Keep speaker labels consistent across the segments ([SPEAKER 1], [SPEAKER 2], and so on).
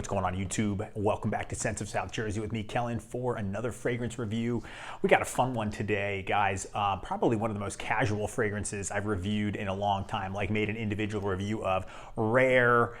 [SPEAKER 1] what's going on YouTube? Welcome back to Scents of South Jersey with me, Kellen, for another fragrance review. We got a fun one today, guys. Probably one of the most casual fragrances I've reviewed in a long time, like made an individual review of. Rare.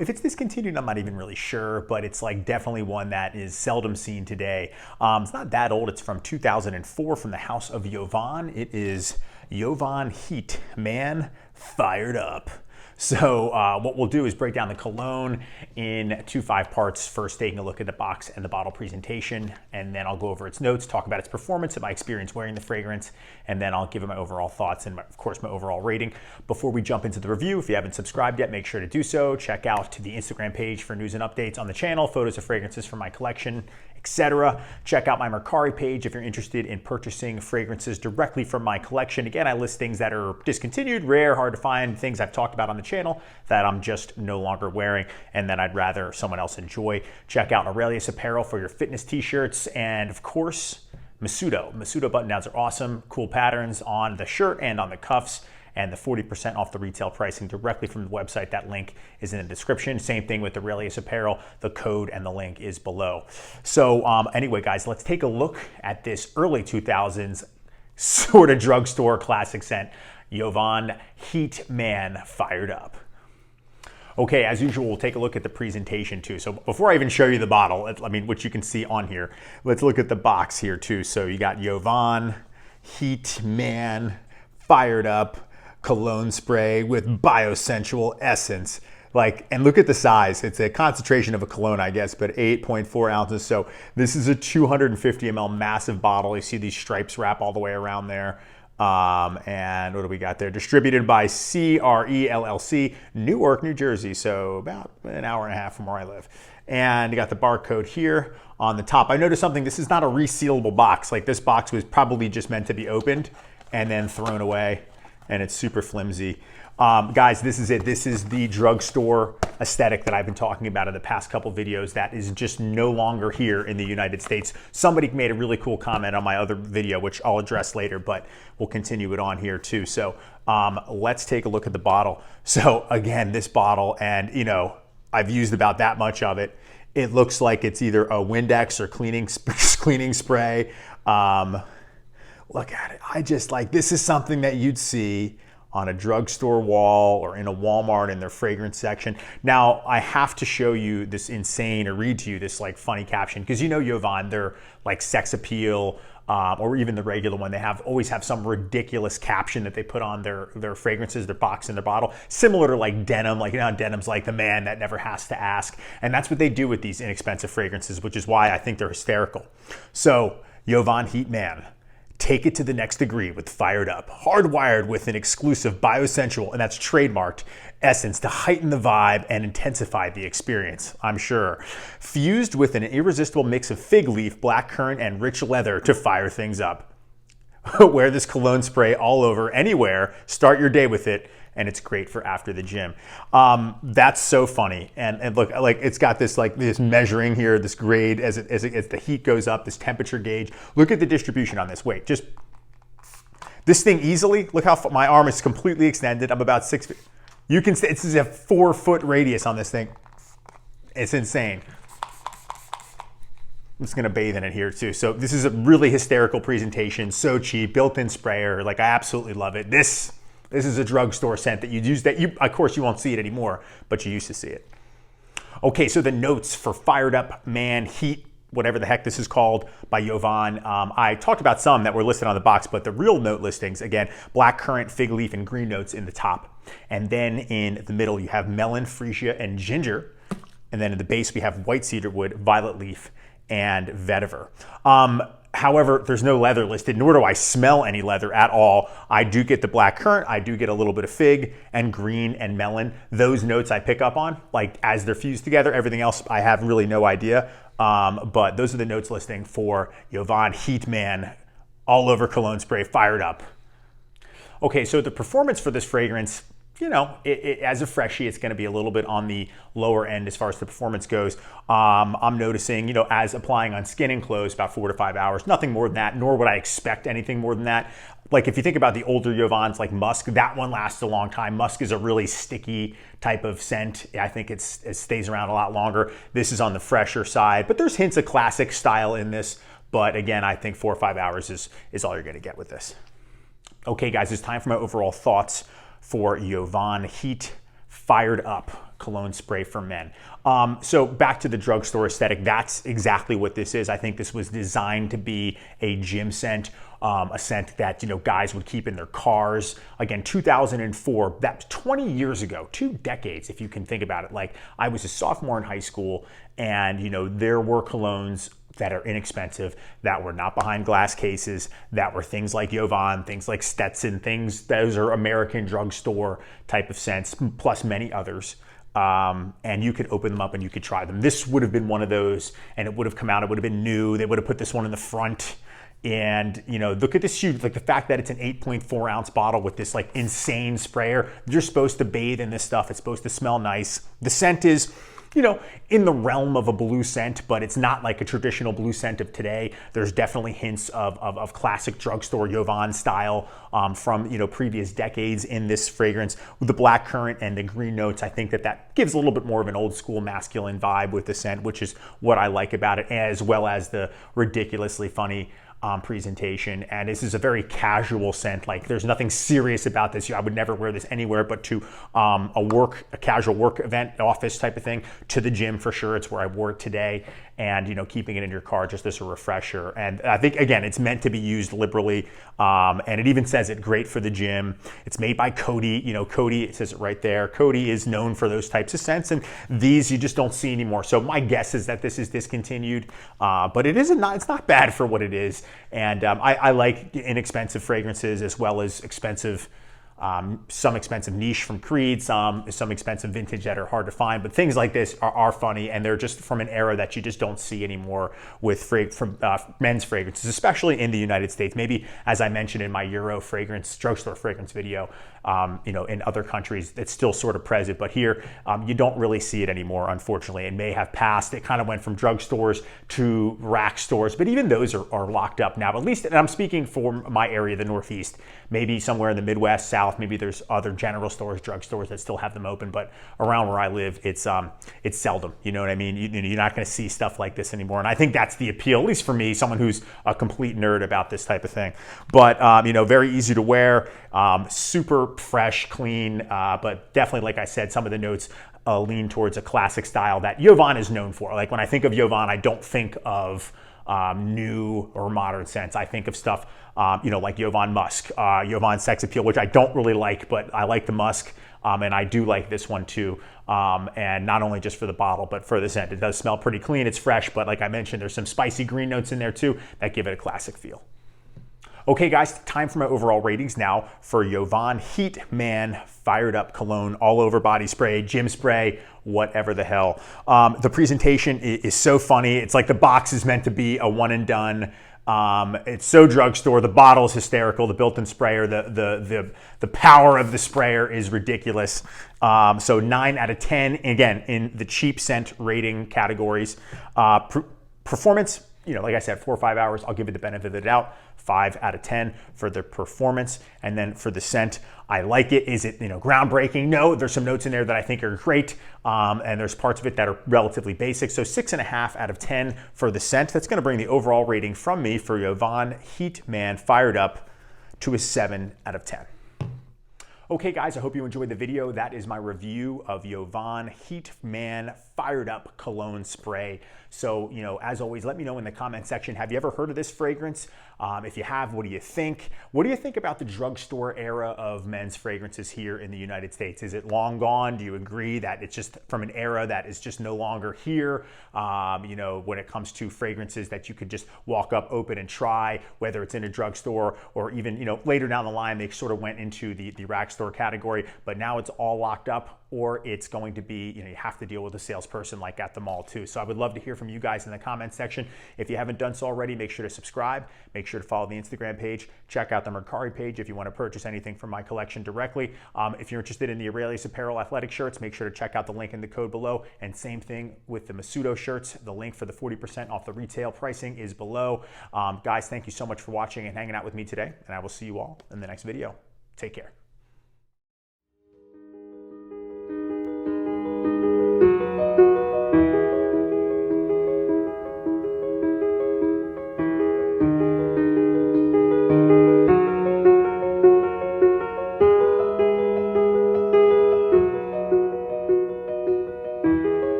[SPEAKER 1] If it's discontinued, I'm not even really sure, but it's like definitely one that is seldom seen today. It's not that old. It's from 2004 from the house of Jōvan. It is Jōvan Heat Man Fired Up. So what we'll do is break down the cologne in 5 parts, first taking a look at the box and the bottle presentation, and then I'll go over its notes, talk about its performance and my experience wearing the fragrance, and then I'll give it my overall thoughts and, of course, my overall rating. Before we jump into the review, if you haven't subscribed yet, make sure to do so. Check out the Instagram page for news and updates on the channel, photos of fragrances from my collection, etc. Check out my Mercari page if you're interested in purchasing fragrances directly from my collection. Again, I list things that are discontinued, rare, hard to find, things I've talked about on the channel that I'm just no longer wearing and that I'd rather someone else enjoy. Check out Aurelius Apparel for your fitness t-shirts, and of course, Masudo button downs are awesome, cool patterns on the shirt and on the cuffs, and the 40% off the retail pricing directly from the website. That link is in the description. Same thing with Aurelius Apparel. The code and the link is below. So anyway, guys, let's take a look at this early 2000s sort of drugstore classic scent, Jōvan Heat Man Fired Up. Okay, as usual, we'll take a look at the presentation too. So before I even show you the bottle, I mean, which you can see on here, let's look at the box here too. So you got Jōvan Heat Man Fired Up cologne spray with biosensual essence. And look at the size. It's a concentration of a cologne, I guess, but 8.4 ounces. So this is a 250 ml massive bottle. You see these stripes wrap all the way around there. And what do we got there? Distributed by CRE LLC, Newark, New Jersey. So about an hour and a half from where I live. And you got the barcode here on the top. I noticed something. This is not a resealable box. Like, this box was probably just meant to be opened and then thrown away. And it's super flimsy. Guys, this is it. This is the drugstore aesthetic that I've been talking about in the past couple videos that is just no longer here in the United States. Somebody made a really cool comment on my other video, which I'll address later, but we'll continue it on here too. So let's take a look at the bottle. So again, this bottle, and you know, I've used about that much of it. It looks like it's either a Windex or cleaning spray. Look at it. I just this is something that you'd see on a drugstore wall or in a Walmart in their fragrance section. Now, I have to show you this insane, or read to you this funny caption, because you know Jōvan, they're sex appeal, or even the regular one, they always have some ridiculous caption that they put on their fragrances, their box and their bottle, similar to denim, you know, denim's like the man that never has to ask. And that's what they do with these inexpensive fragrances, which is why I think they're hysterical. So, Jōvan Heat Man. Take it to the next degree with Fired Up, hardwired with an exclusive biosensual, and that's trademarked, essence to heighten the vibe and intensify the experience, I'm sure. Fused with an irresistible mix of fig leaf, blackcurrant, and rich leather to fire things up. Wear this cologne spray all over, anywhere, start your day with it, and it's great for after the gym. That's so funny. And look, it's got this this measuring here, this grade as the heat goes up, this temperature gauge. Look at the distribution on this. Wait, just this thing easily. Look how my arm is completely extended. I'm about 6 feet. You can see this is a 4-foot radius on this thing. It's insane. I'm just gonna bathe in it here too. So this is a really hysterical presentation. So cheap, built-in sprayer. I absolutely love it. This is a drugstore scent that you'd use, of course you won't see it anymore, but you used to see it. Okay, so the notes for Fired Up Man Heat, whatever the heck this is called, by Jōvan. I talked about some that were listed on the box, but the real note listings, again, blackcurrant, fig leaf, and green notes in the top. And then in the middle, you have melon, freesia, and ginger. And then in the base, we have white cedarwood, violet leaf, and vetiver. However, there's no leather listed, nor do I smell any leather at all. I do get the black currant, I do get a little bit of fig and green and melon. Those notes I pick up on, as they're fused together. Everything else I have really no idea. But those are the notes listing for Jōvan Heat Man, all over cologne spray, Fired Up. Okay, so the performance for this fragrance, as a freshie, it's going to be a little bit on the lower end as far as the performance goes. I'm noticing, as applying on skin and clothes, about 4 to 5 hours, nothing more than that, nor would I expect anything more than that. Like if you think about the older Jōvans like Musk, that one lasts a long time. Musk is a really sticky type of scent. I think it stays around a lot longer. This is on the fresher side, but there's hints of classic style in this. But again, I think 4 or 5 hours is all you're going to get with this. Okay, guys, it's time for my overall thoughts for Jōvan Heat Fired Up Cologne Spray for Men. So back to the drugstore aesthetic, that's exactly what this is. I think this was designed to be a gym scent, a scent that, guys would keep in their cars. Again, 2004, that's 20 years ago, 2 decades, if you can think about it. Like, I was a sophomore in high school, and, there were colognes that are inexpensive, that were not behind glass cases, that were things like Jōvan, things like Stetson, those are American drugstore type of scents, plus many others. And you could open them up and you could try them. This would have been one of those, and it would have come out, it would have been new. They would have put this one in the front. And, look at this huge, like the fact that it's an 8.4 ounce bottle with this like insane sprayer. You're supposed to bathe in this stuff. It's supposed to smell nice. The scent is, in the realm of a blue scent, but it's not like a traditional blue scent of today. There's definitely hints of classic drugstore Jōvan style from, previous decades in this fragrance. With the black currant and the green notes, I think that gives a little bit more of an old school masculine vibe with the scent, which is what I like about it, as well as the ridiculously funny presentation. And this is a very casual scent. Like, there's nothing serious about this. I would never wear this anywhere but to a casual work event, office type of thing, to the gym for sure. It's where I wore it today. And, keeping it in your car just as a refresher. And I think, again, it's meant to be used liberally. And it even says it great for the gym. It's made by Coty. Coty, it says it right there. Coty is known for those types of scents. And these you just don't see anymore. So my guess is that this is discontinued. But it's not bad for what it is. And I like inexpensive fragrances as well as expensive, some expensive niche from Creed, some expensive vintage that are hard to find. But things like this are funny, and they're just from an era that you just don't see anymore with men's fragrances, especially in the United States. Maybe, as I mentioned in my Euro fragrance, drugstore fragrance video, in other countries, it's still sort of present. But here, you don't really see it anymore, unfortunately. It may have passed. It kind of went from drugstores to rack stores, but even those are locked up now. At least, and I'm speaking for my area, the Northeast, maybe somewhere in the Midwest, South, maybe there's other general stores, drugstores that still have them open, but around where I live, it's seldom. You know what I mean? You're not going to see stuff like this anymore. And I think that's the appeal, at least for me, someone who's a complete nerd about this type of thing. But, very easy to wear, super fresh, clean, but definitely, like I said, some of the notes lean towards a classic style that Jōvan is known for. Like, when I think of Jōvan, I don't think of new or modern scents. I think of stuff, like Jōvan Musk, Jōvan Sex Appeal, which I don't really like, but I like the Musk, and I do like this one too. And not only just for the bottle, but for the scent. It does smell pretty clean. It's fresh, but like I mentioned, there's some spicy green notes in there too that give it a classic feel. Okay, guys, time for my overall ratings now for Jōvan Heat Man Fired Up Cologne All Over Body Spray, Gym Spray, whatever the hell. The presentation is so funny. It's like the box is meant to be a one and done. It's so drugstore. The bottle is hysterical. The built-in sprayer, the power of the sprayer is ridiculous. So 9 out of 10, again, in the cheap scent rating categories. Performance, like I said, 4 or 5 hours, I'll give it the benefit of the doubt. 5 out of 10 for the performance. And then for the scent, I like it. Is it, groundbreaking? No, there's some notes in there that I think are great. And there's parts of it that are relatively basic. So 6.5 out of 10 for the scent. That's going to bring the overall rating from me for Jōvan Heat Man Fired Up to a 7 out of 10. Okay, guys, I hope you enjoyed the video. That is my review of Jōvan Heat Man Fired Up Cologne Spray. So, as always, let me know in the comment section, have you ever heard of this fragrance? If you have, what do you think? What do you think about the drugstore era of men's fragrances here in the United States? Is it long gone? Do you agree that it's just from an era that is just no longer here? When it comes to fragrances that you could just walk up, open, and try, whether it's in a drugstore or even, later down the line, they sort of went into the rack store category, but now it's all locked up, or it's going to be, you have to deal with a salesperson like at the mall too. So I would love to hear from you guys in the comment section. If you haven't done so already, make sure to subscribe, make sure to follow the Instagram page, check out the Mercari page if you want to purchase anything from my collection directly. If you're interested in the Aurelius Apparel athletic shirts, make sure to check out the link in the code below. And same thing with the Masudo shirts. The link for the 40% off the retail pricing is below. Guys, thank you so much for watching and hanging out with me today, and I will see you all in the next video. Take care.